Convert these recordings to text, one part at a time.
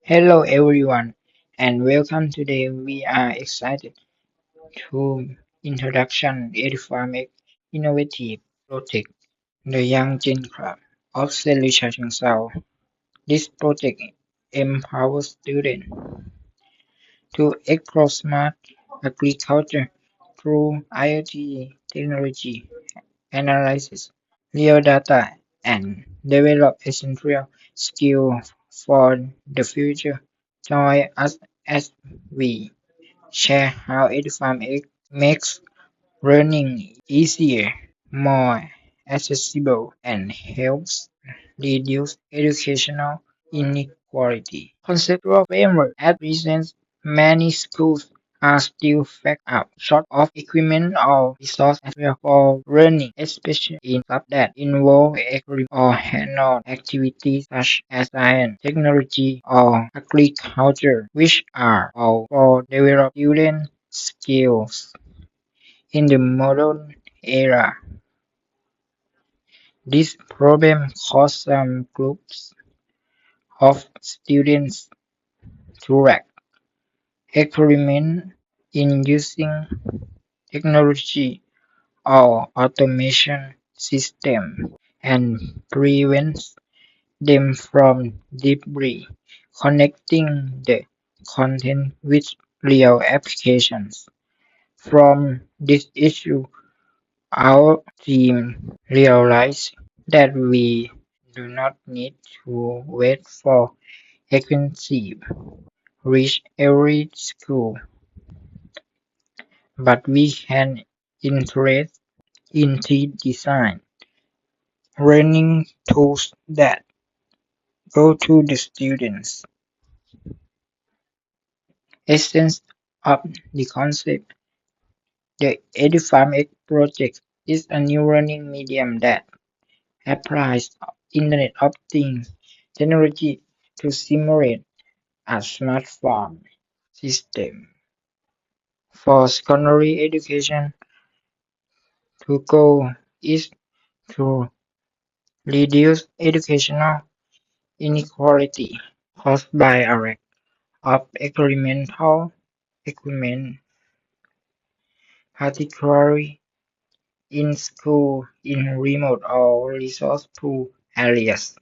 Hello everyone and welcome. Today we are excited to introduction EduFarmX innovative project, the Young Gen Club of Solution South. This project empowers students to explore smart agriculture through IoT technology, analysis real data, and develop essential skills for the future. Join us as we share how EduFarmX makes learning easier, more accessible, and helps reduce educational inequality. Conceptual framework at present, many schools are still fact out short of equipment or resources for learning, especially in subjects that involve experiment or hands-on activities such as science, technology, or agriculture, which are all for develop student skills. In the modern era, this problem caused some groups of students to lack experiment in using technology or automation system and prevents them from deeply connecting the content with real applications. From this issue, our team realized that we do not need to wait for expensive reach every school, but we can integrate into design learning tools that go to the students. Essence of the concept, the EduFarmX project is a new learning medium that applies Internet of Things technology to simulate a smart farm system. For secondary education, the goal is to reduce educational inequality caused by a lack of experimental equipment, particularly in schools in remote or resource-poor areas.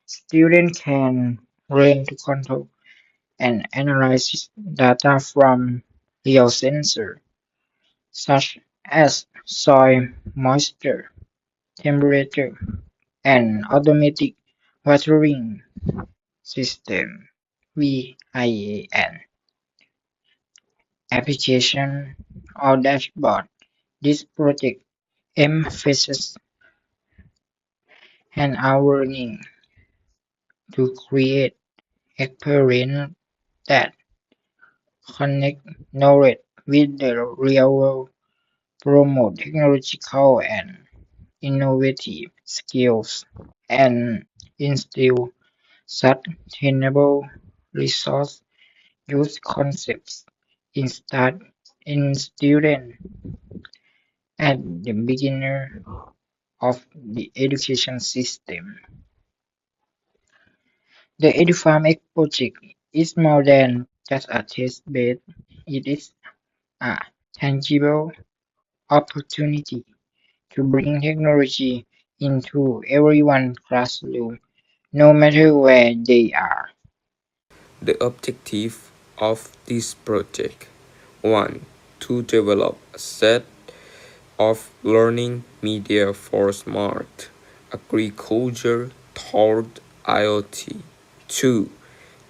Students can learn to control and analyze data from real sensors, such as soil moisture, temperature, and automatic watering system (VIAN) application or dashboard. This project emphasizes hands-on learning to create experiences that connect knowledge with the real world, promote technological and innovative skills, and instill sustainable resource use concepts in students at the beginning of the education system. The EduFarmX project is more than just a test bed, it is a tangible opportunity to bring technology into everyone's classroom, no matter where they are. The objective of this project: 1. To develop a set of learning media for smart agriculture toward IoT. 2.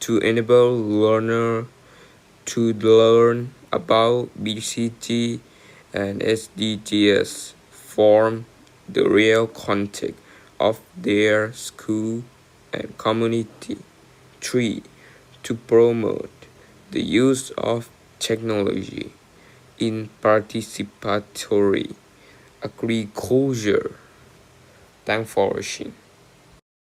To enable learners to learn about BCG and SDGs from the real context of their school and community. 3. To promote the use of technology in participatory agriculture. Thanks for watching.